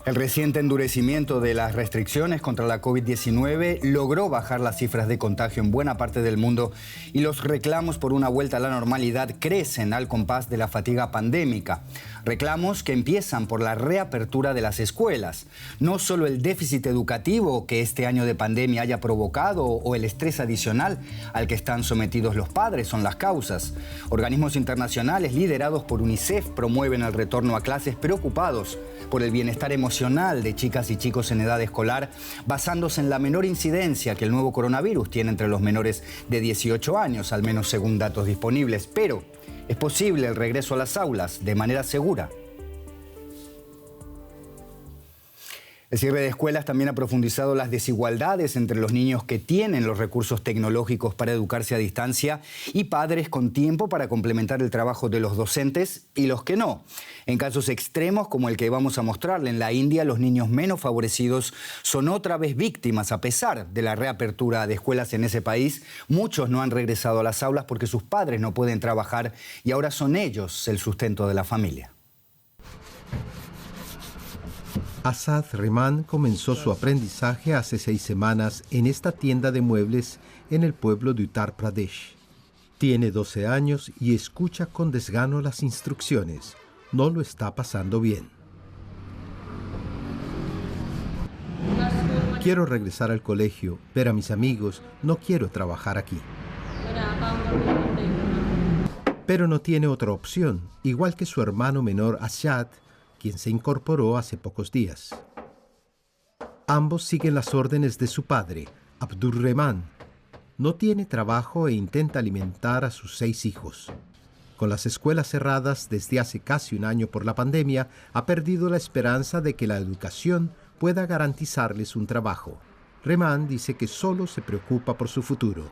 El reciente endurecimiento de las restricciones contra la COVID-19 logró bajar las cifras de contagio en buena parte del mundo y los reclamos por una vuelta a la normalidad crecen al compás de la fatiga pandémica. Reclamos que empiezan por la reapertura de las escuelas. No solo el déficit educativo que este año de pandemia haya provocado o el estrés adicional al que están sometidos los padres son las causas. Organismos internacionales liderados por UNICEF promueven el retorno a clases preocupados por el bienestar emocional de chicas y chicos en edad escolar, basándose en la menor incidencia que el nuevo coronavirus tiene entre los menores de 18 años, al menos según datos disponibles. Pero ¿es posible el regreso a las aulas de manera segura? El cierre de escuelas también ha profundizado las desigualdades entre los niños que tienen los recursos tecnológicos para educarse a distancia y padres con tiempo para complementar el trabajo de los docentes y los que no. En casos extremos como el que vamos a mostrarle en la India, los niños menos favorecidos son otra vez víctimas. A pesar de la reapertura de escuelas en ese país, muchos no han regresado a las aulas porque sus padres no pueden trabajar y ahora son ellos el sustento de la familia. Asad Rehman comenzó su aprendizaje hace 6 semanas en esta tienda de muebles en el pueblo de Uttar Pradesh. Tiene 12 años y escucha con desgano las instrucciones. No lo está pasando bien. Quiero regresar al colegio, ver a mis amigos, no quiero trabajar aquí. Pero no tiene otra opción, igual que su hermano menor Asad, quien se incorporó hace pocos días. Ambos siguen las órdenes de su padre, Abdur Rehman. No tiene trabajo e intenta alimentar a sus 6 hijos. Con las escuelas cerradas desde hace casi un año por la pandemia, ha perdido la esperanza de que la educación pueda garantizarles un trabajo. Rehman dice que solo se preocupa por su futuro.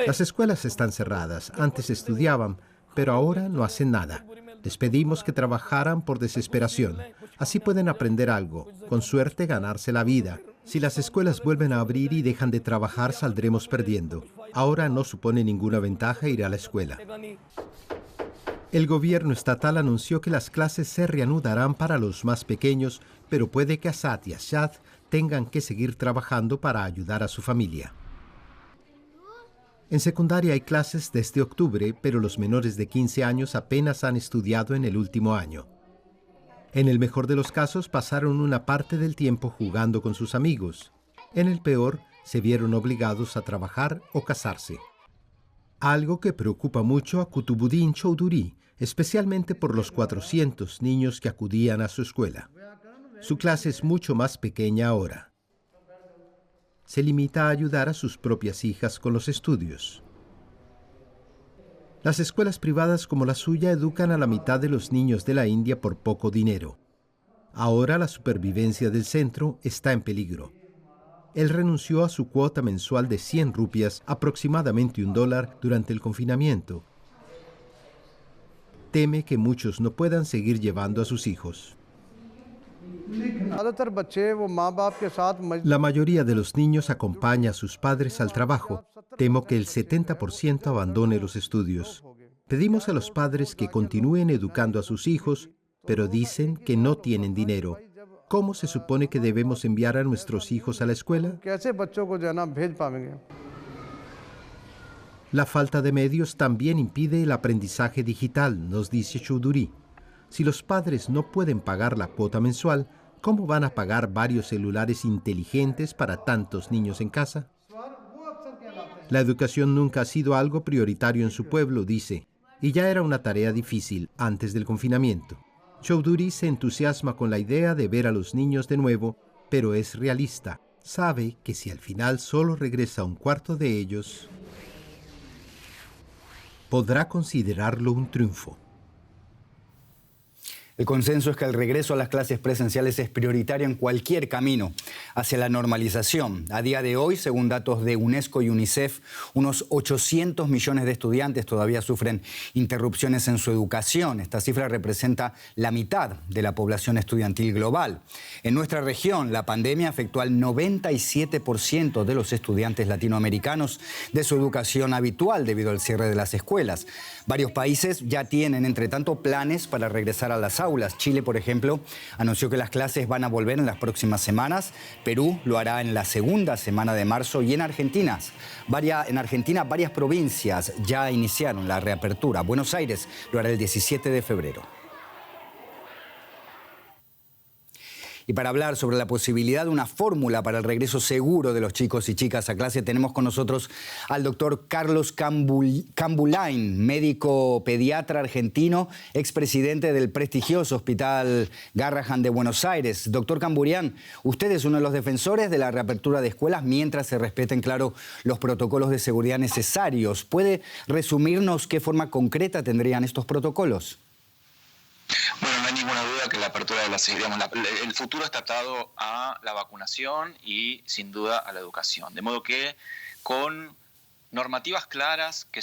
Las escuelas están cerradas. Antes estudiaban, pero ahora no hacen nada. Les pedimos que trabajaran por desesperación. Así pueden aprender algo, con suerte ganarse la vida. Si las escuelas vuelven a abrir y dejan de trabajar, saldremos perdiendo. Ahora no supone ninguna ventaja ir a la escuela. El gobierno estatal anunció que las clases se reanudarán para los más pequeños, pero puede que Asad y Ashad tengan que seguir trabajando para ayudar a su familia. En secundaria hay clases desde octubre, pero los menores de 15 años apenas han estudiado en el último año. En el mejor de los casos, pasaron una parte del tiempo jugando con sus amigos. En el peor, se vieron obligados a trabajar o casarse. Algo que preocupa mucho a Kutubuddin Chowdhury, especialmente por los 400 niños que acudían a su escuela. Su clase es mucho más pequeña ahora. Se limita a ayudar a sus propias hijas con los estudios. Las escuelas privadas como la suya educan a la mitad de los niños de la India por poco dinero. Ahora la supervivencia del centro está en peligro. Él renunció a su cuota mensual de 100 rupias, aproximadamente $1, durante el confinamiento. Teme que muchos no puedan seguir llevando a sus hijos. La mayoría de los niños acompaña a sus padres al trabajo. Temo que el 70% abandone los estudios. Pedimos a los padres que continúen educando a sus hijos, pero dicen que no tienen dinero. ¿Cómo se supone que debemos enviar a nuestros hijos a la escuela? La falta de medios también impide el aprendizaje digital, nos dice Chowdhury. Si los padres no pueden pagar la cuota mensual, ¿cómo van a pagar varios celulares inteligentes para tantos niños en casa? La educación nunca ha sido algo prioritario en su pueblo, dice, y ya era una tarea difícil antes del confinamiento. Chowdhury se entusiasma con la idea de ver a los niños de nuevo, pero es realista. Sabe que si al final solo regresa un cuarto de ellos, podrá considerarlo un triunfo. El consenso es que el regreso a las clases presenciales es prioritario en cualquier camino hacia la normalización. A día de hoy, según datos de UNESCO y UNICEF, unos 800 millones de estudiantes todavía sufren interrupciones en su educación. Esta cifra representa la mitad de la población estudiantil global. En nuestra región, la pandemia afectó al 97% de los estudiantes latinoamericanos de su educación habitual debido al cierre de las escuelas. Varios países ya tienen, entre tanto, planes para regresar a las aulas. aulas. Chile, por ejemplo, anunció que las clases van a volver en las próximas semanas. Perú lo hará en la segunda semana de marzo y en Argentina varias provincias ya iniciaron la reapertura. Buenos Aires lo hará el 17 de febrero. Y para hablar sobre la posibilidad de una fórmula para el regreso seguro de los chicos y chicas a clase, tenemos con nosotros al doctor Carlos Cambulain, médico pediatra argentino, expresidente del prestigioso Hospital Garrahan de Buenos Aires. Doctor Cambulain, usted es uno de los defensores de la reapertura de escuelas mientras se respeten, claro, los protocolos de seguridad necesarios. ¿Puede resumirnos qué forma concreta tendrían estos protocolos? Bueno, no hay ninguna duda que la apertura de el futuro está atado a la vacunación y sin duda a la educación. De modo que con normativas claras que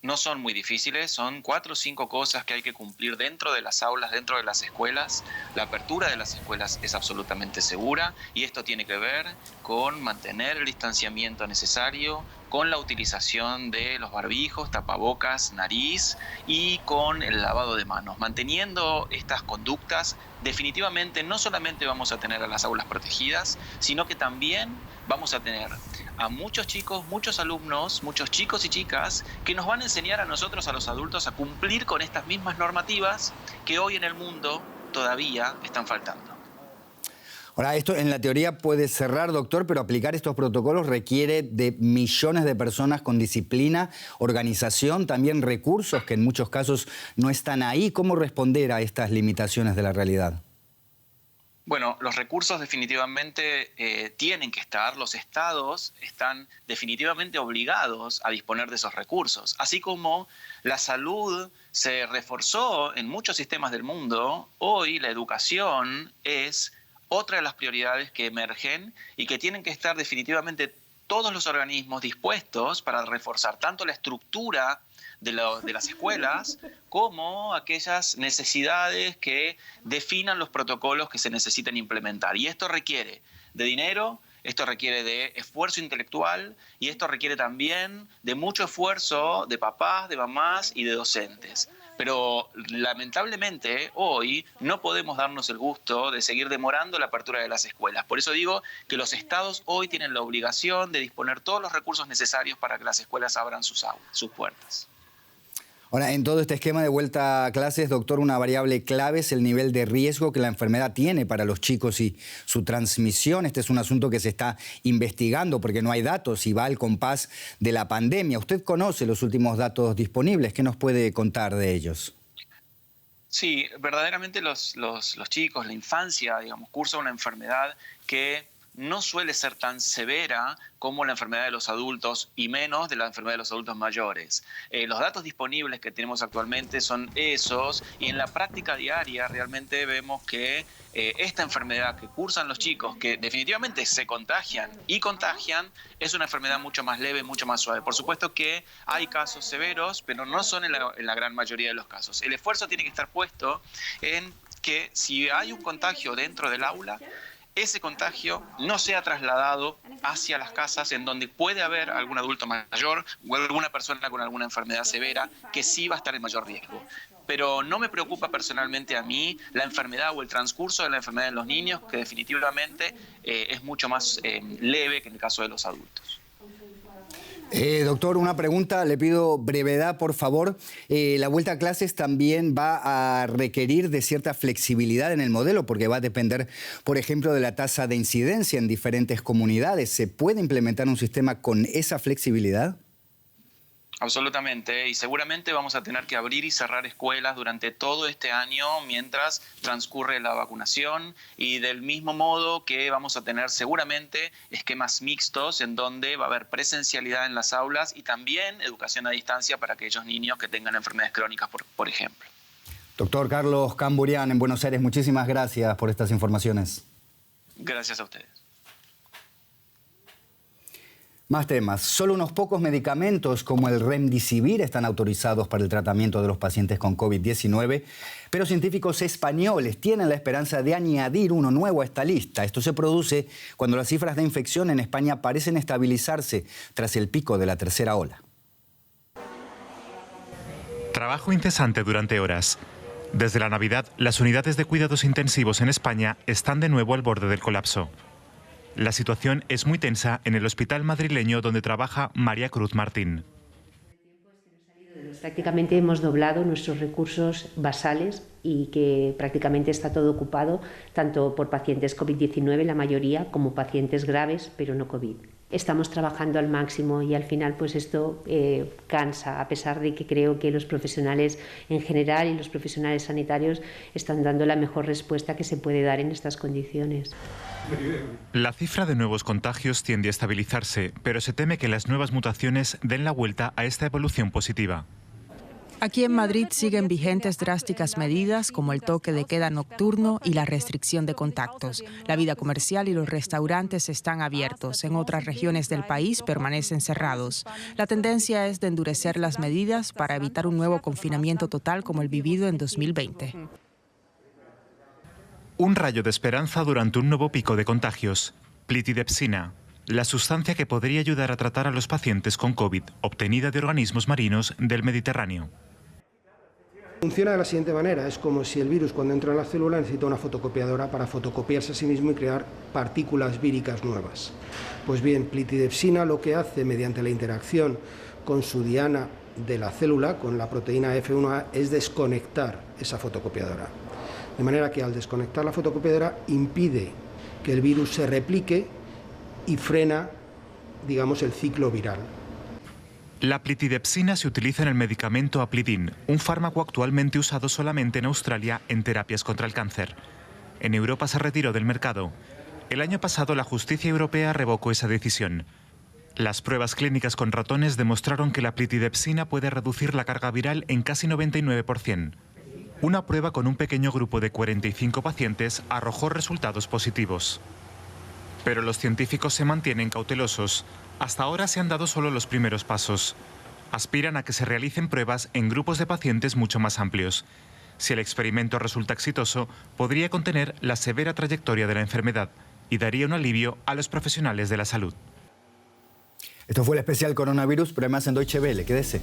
no son muy difíciles, son 4 o 5 cosas que hay que cumplir dentro de las aulas, dentro de las escuelas. La apertura de las escuelas es absolutamente segura y esto tiene que ver con mantener el distanciamiento necesario, con la utilización de los barbijos, tapabocas, nariz y con el lavado de manos. Manteniendo estas conductas, definitivamente no solamente vamos a tener a las aulas protegidas, sino que también vamos a tener a muchos chicos, muchos alumnos, muchos chicos y chicas que nos van a enseñar a nosotros, a los adultos, a cumplir con estas mismas normativas que hoy en el mundo todavía están faltando. Ahora, esto en la teoría puede cerrar, doctor, pero aplicar estos protocolos requiere de millones de personas con disciplina, organización, también recursos que en muchos casos no están ahí. ¿Cómo responder a estas limitaciones de la realidad? Bueno, los recursos definitivamente tienen que estar, los estados están definitivamente obligados a disponer de esos recursos. Así como la salud se reforzó en muchos sistemas del mundo, hoy la educación es otra de las prioridades que emergen y que tienen que estar definitivamente todos los organismos dispuestos para reforzar tanto la estructura de las escuelas como aquellas necesidades que definan los protocolos que se necesitan implementar. Y esto requiere de dinero, esto requiere de esfuerzo intelectual y esto requiere también de mucho esfuerzo de papás, de mamás y de docentes. Pero lamentablemente hoy no podemos darnos el gusto de seguir demorando la apertura de las escuelas. Por eso digo que los estados hoy tienen la obligación de disponer todos los recursos necesarios para que las escuelas abran sus puertas. Ahora, en todo este esquema de vuelta a clases, doctor, una variable clave es el nivel de riesgo que la enfermedad tiene para los chicos y su transmisión. Este es un asunto que se está investigando porque no hay datos y va al compás de la pandemia. Usted conoce los últimos datos disponibles. ¿Qué nos puede contar de ellos? Sí, verdaderamente los chicos, la infancia, digamos, cursa una enfermedad que no suele ser tan severa como la enfermedad de los adultos y menos de la enfermedad de los adultos mayores. Los datos disponibles que tenemos actualmente son esos y en la práctica diaria realmente vemos que esta enfermedad que cursan los chicos, que definitivamente se contagian, es una enfermedad mucho más leve, mucho más suave. Por supuesto que hay casos severos, pero no son en la gran mayoría de los casos. El esfuerzo tiene que estar puesto en que si hay un contagio dentro del aula, ese contagio no sea trasladado hacia las casas en donde puede haber algún adulto mayor o alguna persona con alguna enfermedad severa que sí va a estar en mayor riesgo. Pero no me preocupa personalmente a mí la enfermedad o el transcurso de la enfermedad en los niños, que definitivamente es mucho más leve que en el caso de los adultos. Doctor, una pregunta, le pido brevedad, por favor. La vuelta a clases también va a requerir de cierta flexibilidad en el modelo, porque va a depender, por ejemplo, de la tasa de incidencia en diferentes comunidades. ¿Se puede implementar un sistema con esa flexibilidad? Absolutamente, y seguramente vamos a tener que abrir y cerrar escuelas durante todo este año mientras transcurre la vacunación y del mismo modo que vamos a tener seguramente esquemas mixtos en donde va a haber presencialidad en las aulas y también educación a distancia para aquellos niños que tengan enfermedades crónicas, por ejemplo. Doctor Carlos Cambulain en Buenos Aires, muchísimas gracias por estas informaciones. Gracias a ustedes. Más temas. Solo unos pocos medicamentos como el Remdesivir están autorizados para el tratamiento de los pacientes con COVID-19, pero científicos españoles tienen la esperanza de añadir uno nuevo a esta lista. Esto se produce cuando las cifras de infección en España parecen estabilizarse tras el pico de la tercera ola. Trabajo incesante durante horas. Desde la Navidad, las unidades de cuidados intensivos en España están de nuevo al borde del colapso. La situación es muy tensa en el hospital madrileño donde trabaja María Cruz Martín. Prácticamente hemos doblado nuestros recursos basales y que prácticamente está todo ocupado, tanto por pacientes COVID-19, la mayoría, como pacientes graves, pero no COVID. Estamos trabajando al máximo y al final pues esto cansa, a pesar de que creo que los profesionales en general y los profesionales sanitarios están dando la mejor respuesta que se puede dar en estas condiciones. La cifra de nuevos contagios tiende a estabilizarse, pero se teme que las nuevas mutaciones den la vuelta a esta evolución positiva. Aquí en Madrid siguen vigentes drásticas medidas como el toque de queda nocturno y la restricción de contactos. La vida comercial y los restaurantes están abiertos. En otras regiones del país permanecen cerrados. La tendencia es de endurecer las medidas para evitar un nuevo confinamiento total como el vivido en 2020. Un rayo de esperanza durante un nuevo pico de contagios. Plitidepsina, la sustancia que podría ayudar a tratar a los pacientes con COVID, obtenida de organismos marinos del Mediterráneo. Funciona de la siguiente manera, es como si el virus cuando entra en la célula necesita una fotocopiadora para fotocopiarse a sí mismo y crear partículas víricas nuevas. Pues bien, plitidepsina lo que hace mediante la interacción con su diana de la célula, con la proteína F1A, es desconectar esa fotocopiadora. De manera que al desconectar la fotocopiadora impide que el virus se replique y frena, digamos, el ciclo viral. La plitidepsina se utiliza en el medicamento Aplidin, un fármaco actualmente usado solamente en Australia en terapias contra el cáncer. En Europa se retiró del mercado. El año pasado la justicia europea revocó esa decisión. Las pruebas clínicas con ratones demostraron que la plitidepsina puede reducir la carga viral en casi 99%. Una prueba con un pequeño grupo de 45 pacientes arrojó resultados positivos. Pero los científicos se mantienen cautelosos. Hasta ahora se han dado solo los primeros pasos. Aspiran a que se realicen pruebas en grupos de pacientes mucho más amplios. Si el experimento resulta exitoso, podría contener la severa trayectoria de la enfermedad y daría un alivio a los profesionales de la salud. Esto fue el especial coronavirus, pero además en Deutsche Welle. Quédese.